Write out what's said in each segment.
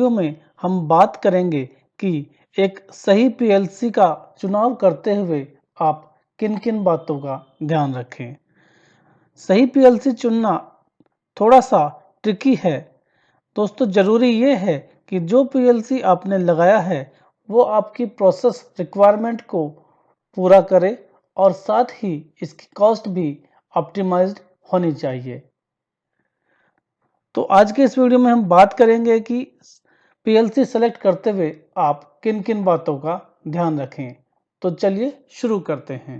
Video में हम बात करेंगे कि एक सही पीएलसी का चुनाव करते हुए आप किन-किन बातों का ध्यान रखें। सही पीएलसी चुनना थोड़ा सा ट्रिकी है। दोस्तों ज़रूरी ये है कि जो पीएलसी आपने लगाया है वो आपकी प्रोसेस रिक्वायरमेंट को पूरा करे और साथ ही इसकी कॉस्ट भी ऑप्टिमाइज्ड होनी चाहिए। तो आज के इस वीडियो में हम बात करेंगे कि पीएलसी सेलेक्ट करते हुए आप किन-किन बातों का ध्यान रखें। तो चलिए शुरू करते हैं।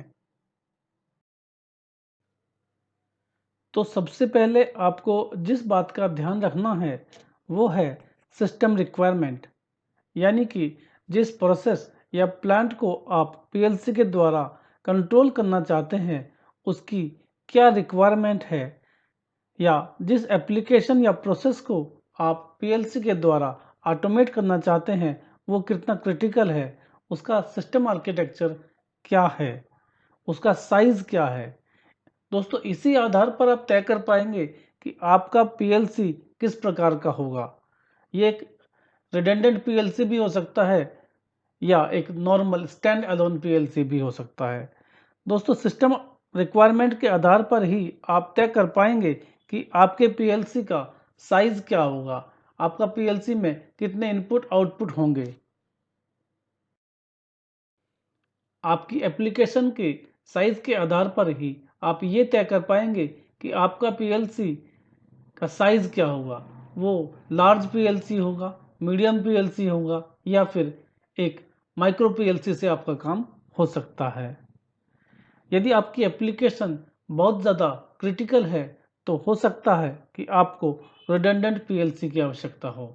तो सबसे पहले आपको जिस बात का ध्यान रखना है वो है सिस्टम रिक्वायरमेंट, यानी कि जिस प्रोसेस या प्लांट को आप पीएलसी के द्वारा कंट्रोल करना चाहते हैं उसकी क्या रिक्वायरमेंट है, या जिस एप्लीकेशन या प्रोसेस को आप पीएलसी के द्वारा ऑटोमेट करना चाहते हैं वो कितना क्रिटिकल है, उसका सिस्टम आर्किटेक्चर क्या है, उसका साइज क्या है। दोस्तों इसी आधार पर आप तय कर पाएंगे कि आपका पीएलसी किस प्रकार का होगा। ये एक रिडंडेंट पीएलसी भी हो सकता है या एक नॉर्मल स्टैंड अलोन पीएलसी भी हो सकता है। दोस्तों सिस्टम रिक्वायरमेंट के आधार पर ही आप तय कर पाएंगे कि आपके पीएलसी का साइज क्या होगा, आपका पीएलसी में कितने इनपुट आउटपुट होंगे। आपकी एप्लीकेशन के साइज के आधार पर ही आप ये तय कर पाएंगे कि आपका पीएलसी का साइज क्या होगा। वो लार्ज पीएलसी होगा, मीडियम पीएलसी होगा या फिर एक माइक्रो पीएलसी से आपका काम हो सकता है। यदि आपकी एप्लीकेशन बहुत ज़्यादा क्रिटिकल है तो हो सकता है कि आपको रिडंडेंट पीएलसी की आवश्यकता हो।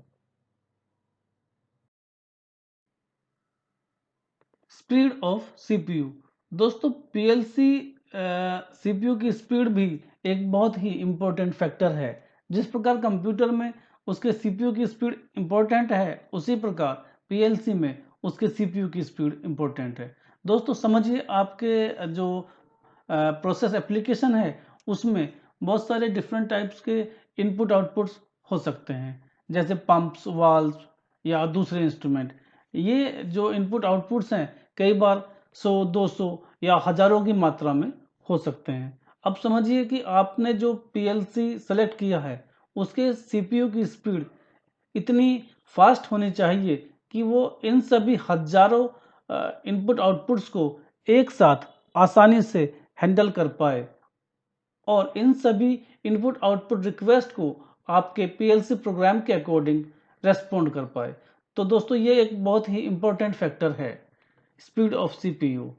Speed of CPU. दोस्तों पीएलसी सीपीयू की स्पीड भी एक बहुत ही इम्पोर्टेंट फैक्टर है। जिस प्रकार कंप्यूटर में उसके सीपीयू की स्पीड इम्पोर्टेंट है उसी प्रकार पीएलसी में उसके सीपीयू की स्पीड इम्पोर्टेंट है। दोस्तों समझिए आपके जो प्रोसेस एप्लीकेशन है उसमें बहुत सारे डिफरेंट टाइप्स के इनपुट आउटपुट्स हो सकते हैं, जैसे पंप्स, वाल्व या दूसरे इंस्ट्रूमेंट। ये जो इनपुट आउटपुट्स हैं कई बार 100, 200 या हजारों की मात्रा में हो सकते हैं। अब समझिए कि आपने जो पीएलसी सेलेक्ट किया है उसके सीपीयू की स्पीड इतनी फास्ट होनी चाहिए कि वो इन सभी हजारों इनपुट आउटपुट्स को एक साथ आसानी से हैंडल कर पाए और इन सभी इनपुट आउटपुट रिक्वेस्ट को आपके पीएलसी प्रोग्राम के अकॉर्डिंग रेस्पॉन्ड कर पाए। तो दोस्तों ये एक बहुत ही इंपॉर्टेंट फैक्टर है, स्पीड ऑफ सीपीयू।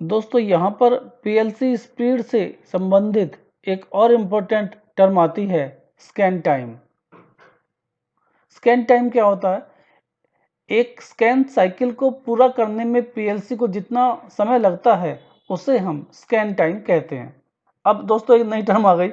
दोस्तों यहाँ पर पीएलसी स्पीड से संबंधित एक और इम्पोर्टेंट टर्म आती है, स्कैन टाइम। स्कैन टाइम क्या होता है? एक स्कैन साइकिल को पूरा करने में पीएलसी को जितना समय लगता है उसे हम स्कैन टाइम कहते हैं। अब दोस्तों एक नई टर्म आ गई,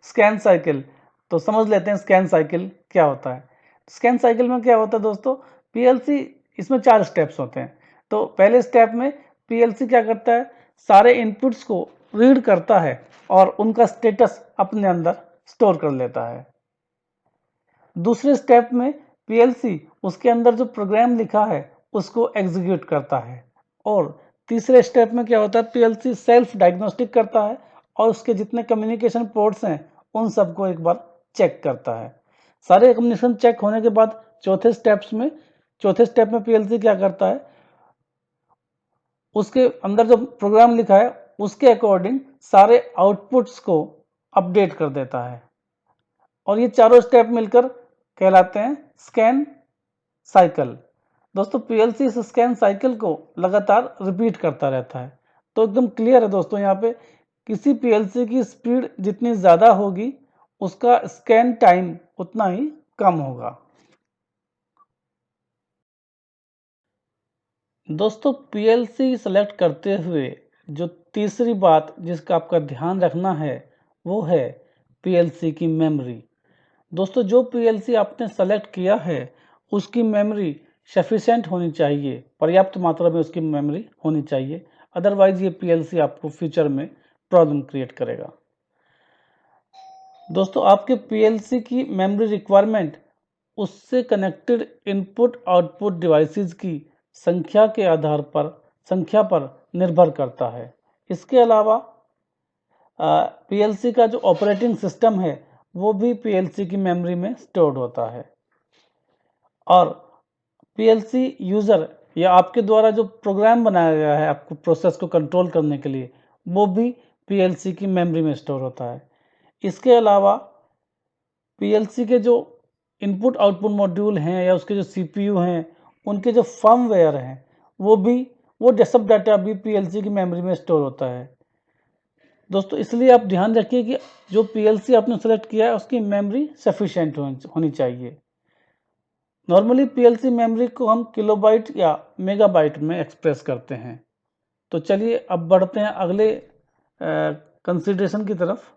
स्कैन साइकिल। तो समझ लेते हैं स्कैन साइकिल क्या होता है। स्कैन साइकिल में क्या होता है दोस्तों, पीएलसी इसमें 4 स्टेप्स होते हैं। तो पहले स्टेप में पीएलसी क्या करता है, सारे इनपुट्स को रीड करता है और उनका स्टेटस अपने अंदर स्टोर कर लेता है। दूसरे स्टेप में पीएलसी उसके अंदर जो प्रोग्राम लिखा है उसको एग्जीक्यूट करता है। और तीसरे स्टेप में क्या होता है, पीएलसी सेल्फ डायग्नोस्टिक करता है और उसके जितने कम्युनिकेशन पोर्ट्स हैं उन सबको एक बार चेक करता है। सारे कम्युनिकेशन चेक होने के बाद चौथे स्टेप में पीएलसी क्या करता है, उसके अंदर जो प्रोग्राम लिखा है उसके अकॉर्डिंग सारे आउटपुट्स को अपडेट कर देता है। और ये चारों स्टेप मिलकर कहलाते हैं स्कैन साइकिल। दोस्तों पीएलसी इस स्कैन साइकिल को लगातार रिपीट करता रहता है। तो एकदम क्लियर है दोस्तों, यहाँ पे किसी पीएलसी की स्पीड जितनी ज़्यादा होगी उसका स्कैन टाइम उतना ही कम होगा। दोस्तों पीएलसी सेलेक्ट करते हुए जो तीसरी बात जिसका आपका ध्यान रखना है वो है पीएलसी की मेमोरी। दोस्तों जो पीएलसी आपने सेलेक्ट किया है उसकी मेमोरी सफिशेंट होनी चाहिए, पर्याप्त मात्रा में उसकी मेमोरी होनी चाहिए, अदरवाइज ये पीएलसी आपको फ्यूचर में प्रॉब्लम क्रिएट करेगा। दोस्तों आपके पीएलसी की मेमोरी रिक्वायरमेंट उससे कनेक्टेड इनपुट आउटपुट डिवाइसेस की संख्या पर निर्भर करता है। इसके अलावा पीएलसी का जो ऑपरेटिंग सिस्टम है वो भी पीएलसी की मेमोरी में स्टोर्ड होता है, और पीएलसी यूज़र या आपके द्वारा जो प्रोग्राम बनाया गया है आपको प्रोसेस को कंट्रोल करने के लिए, वो भी पीएलसी की मेमोरी में स्टोर होता है। इसके अलावा पीएलसी के जो इनपुट आउटपुट मॉड्यूल हैं या उसके जो सीपीयू हैं, उनके जो फर्मवेयर हैं, वो सब डाटा भी पीएलसी की मेमोरी में स्टोर होता है। दोस्तों इसलिए आप ध्यान रखिए कि जो पीएलसी आपने सेलेक्ट किया है उसकी मेमोरी सफिशिएंट होनी चाहिए। नॉर्मली पीएलसी मेमोरी को हम किलोबाइट या मेगाबाइट में एक्सप्रेस करते हैं। तो चलिए अब बढ़ते हैं अगले कंसीडरेशन की तरफ।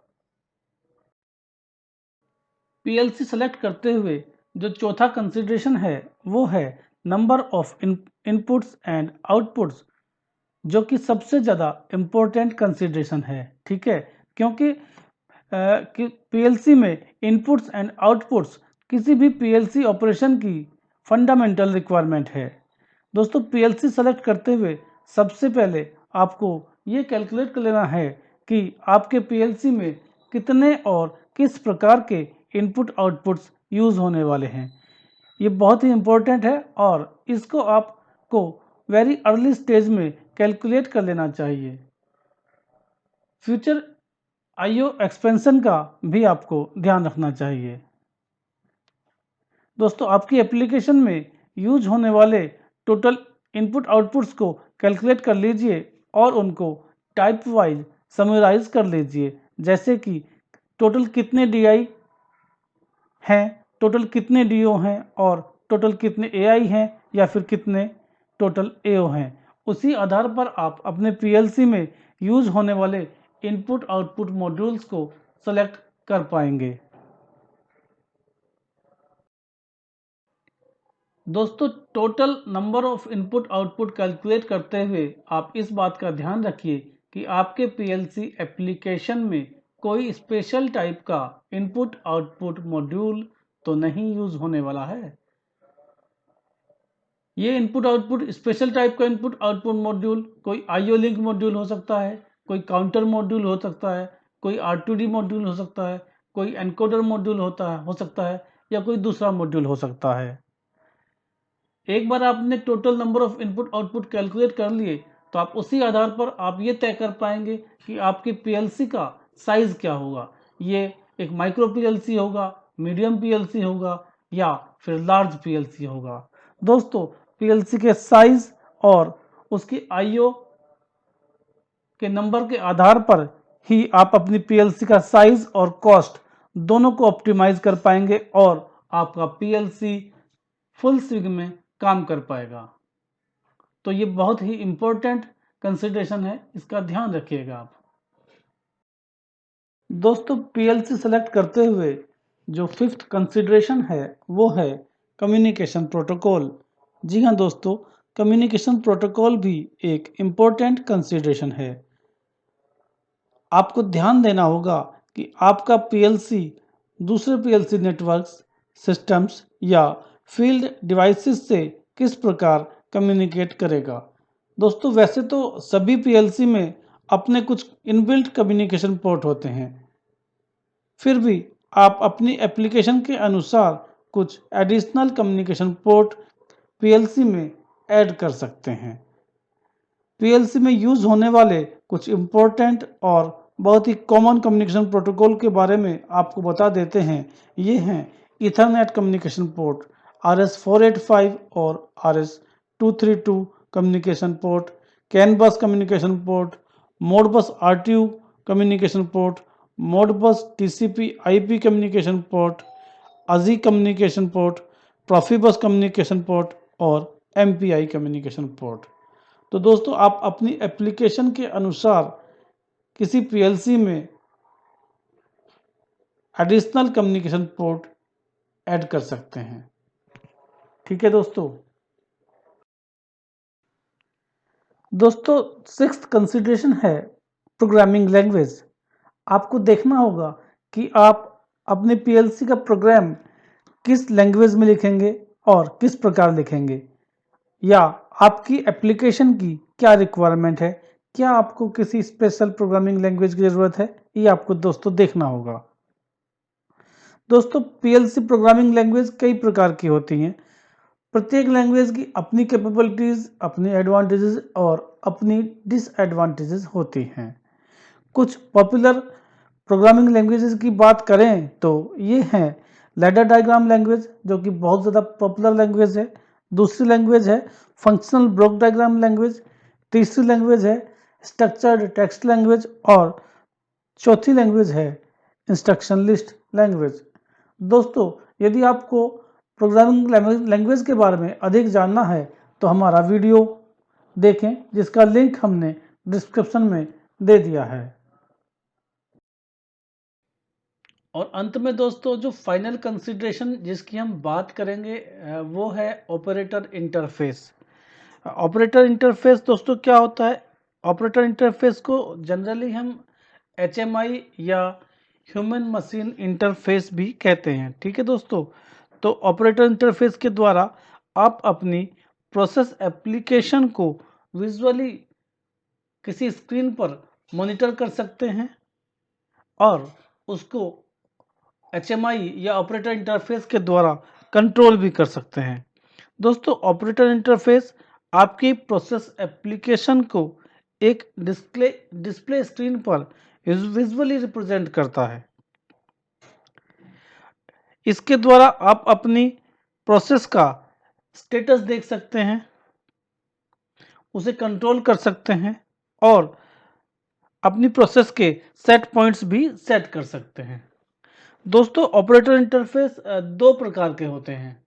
पीएलसी सेलेक्ट करते हुए जो चौथा कंसीडरेशन है वो है number of inputs and outputs, जो कि सबसे ज़्यादा इम्पोर्टेंट कंसीडरेशन है। ठीक है, क्योंकि पीएलसी में इनपुट्स एंड आउटपुट्स किसी भी पीएलसी ऑपरेशन की फंडामेंटल रिक्वायरमेंट है। दोस्तों पीएलसी सेलेक्ट करते हुए सबसे पहले आपको ये कैलकुलेट कर लेना है कि आपके पीएलसी में कितने और किस प्रकार के इनपुट आउटपुट्स यूज़ होने वाले हैं। ये बहुत ही इम्पोर्टेंट है और इसको आपको वेरी अर्ली स्टेज में कैलकुलेट कर लेना चाहिए। फ्यूचर आईओ एक्सपेंशन का भी आपको ध्यान रखना चाहिए। दोस्तों आपकी एप्लीकेशन में यूज होने वाले टोटल इनपुट आउटपुट्स को कैलकुलेट कर लीजिए और उनको टाइप वाइज समराइज कर लीजिए, जैसे कि टोटल कितने डीआई हैं, टोटल कितने डीओ हैं और टोटल कितने एआई हैं या फिर कितने टोटल एओ हैं। उसी आधार पर आप अपने पीएलसी में यूज होने वाले इनपुट आउटपुट मॉड्यूल्स को सेलेक्ट कर पाएंगे। दोस्तों total number of input output calculate करते हुए आप इस बात का ध्यान रखिए कि आपके पीएलसी एप्लीकेशन में कोई स्पेशल टाइप का इनपुट आउटपुट मॉड्यूल तो नहीं यूज होने वाला है। ये इनपुट आउटपुट स्पेशल टाइप का इनपुट आउटपुट मॉड्यूल कोई आईओ लिंक मॉड्यूल हो सकता है, कोई काउंटर मॉड्यूल हो सकता है, कोई आर2डी मॉड्यूल हो सकता है, कोई एनकोडर मॉड्यूल हो सकता है या कोई दूसरा मॉड्यूल हो सकता है। एक बार आपने total number of input output calculate कर लिए तो आप उसी आधार पर आप ये तय कर पाएंगे कि आपके पीएलसी का साइज क्या होगा। ये एक माइक्रो पीएलसी होगा, मीडियम पीएलसी होगा या फिर लार्ज पीएलसी होगा। दोस्तों पीएलसी के साइज और उसकी आईओ के नंबर के आधार पर ही आप अपनी पीएलसी का साइज और कॉस्ट दोनों को ऑप्टिमाइज कर पाएंगे और आपका पीएलसी फुल स्विंग में काम कर पाएगा। तो ये बहुत ही इंपॉर्टेंट कंसिडरेशन है, इसका ध्यान रखिएगा आप। दोस्तों पीएलसी सेलेक्ट करते हुए जो फिफ्थ कंसिडरेशन है वो है कम्युनिकेशन प्रोटोकॉल। जी हाँ दोस्तों, कम्युनिकेशन प्रोटोकॉल भी एक इम्पोर्टेंट कंसिडरेशन है। आपको ध्यान देना होगा कि आपका पीएलसी दूसरे पीएलसी नेटवर्क्स, सिस्टम्स या फील्ड डिवाइसेस से किस प्रकार कम्युनिकेट करेगा। दोस्तों वैसे तो सभी पीएलसी में अपने कुछ इनबिल्ट कम्युनिकेशन पोर्ट होते हैं, फिर भी आप अपनी एप्लीकेशन के अनुसार कुछ एडिशनल कम्युनिकेशन पोर्ट पीएलसी में ऐड कर सकते हैं। पीएलसी में यूज होने वाले कुछ इम्पोर्टेंट और बहुत ही कॉमन कम्युनिकेशन प्रोटोकॉल के बारे में आपको बता देते हैं। ये हैं ईथरनेट कम्युनिकेशन पोर्ट, RS485 और RS232 communication port, CAN bus communication port, Modbus RTU communication port, Modbus TCP IP communication port, अजी communication port, Profibus communication port और MPI कम्युनिकेशन पोर्ट। तो दोस्तों आप अपनी एप्लीकेशन के अनुसार किसी पीएलसी में एडिशनल कम्युनिकेशन पोर्ट ऐड कर सकते हैं। ठीक है दोस्तों। दोस्तों सिक्स्थ कंसिडरेशन है प्रोग्रामिंग लैंग्वेज। आपको देखना होगा कि आप अपने पीएलसी का प्रोग्राम किस लैंग्वेज में लिखेंगे और किस प्रकार लिखेंगे, या आपकी एप्लीकेशन की क्या रिक्वायरमेंट है, क्या आपको किसी स्पेशल प्रोग्रामिंग लैंग्वेज की ज़रूरत है, ये आपको दोस्तों देखना होगा। दोस्तों पीएलसी प्रोग्रामिंग लैंग्वेज कई प्रकार की होती हैं। प्रत्येक लैंग्वेज की अपनी कैपेबिलिटीज़, अपनी एडवांटेजेस और अपनी डिसएडवांटेजेस होती हैं। कुछ पॉपुलर प्रोग्रामिंग लैंग्वेजेस की बात करें तो ये हैं लैडर डायग्राम लैंग्वेज, जो कि बहुत ज़्यादा पॉपुलर लैंग्वेज है। दूसरी लैंग्वेज है फंक्शनल ब्लॉक डायग्राम लैंग्वेज। तीसरी लैंग्वेज है स्ट्रक्चर्ड टेक्स्ट लैंग्वेज और चौथी लैंग्वेज है इंस्ट्रक्शन लिस्ट लैंग्वेज। दोस्तों यदि आपको प्रोग्रामिंग लैंग्वेज के बारे में अधिक जानना है तो हमारा वीडियो देखें, जिसका लिंक हमने डिस्क्रिप्शन में दे दिया है। और अंत में दोस्तों जो फाइनल कंसिडरेशन जिसकी हम बात करेंगे वो है ऑपरेटर इंटरफेस। ऑपरेटर इंटरफेस दोस्तों क्या होता है? ऑपरेटर इंटरफेस को जनरली हम HMI या ह्यूमन मशीन इंटरफेस भी कहते हैं। ठीक है दोस्तों, तो ऑपरेटर इंटरफेस के द्वारा आप अपनी प्रोसेस एप्लीकेशन को विजुअली किसी स्क्रीन पर मॉनिटर कर सकते हैं और उसको HMI या ऑपरेटर इंटरफेस के द्वारा कंट्रोल भी कर सकते हैं। दोस्तों ऑपरेटर इंटरफेस आपकी प्रोसेस एप्लीकेशन को एक डिस्प्ले स्क्रीन पर विजुअली रिप्रेजेंट करता है। इसके द्वारा आप अपनी प्रोसेस का स्टेटस देख सकते हैं, उसे कंट्रोल कर सकते हैं और अपनी प्रोसेस के सेट पॉइंट्स भी सेट कर सकते हैं। दोस्तों ऑपरेटर इंटरफेस दो प्रकार के होते हैं।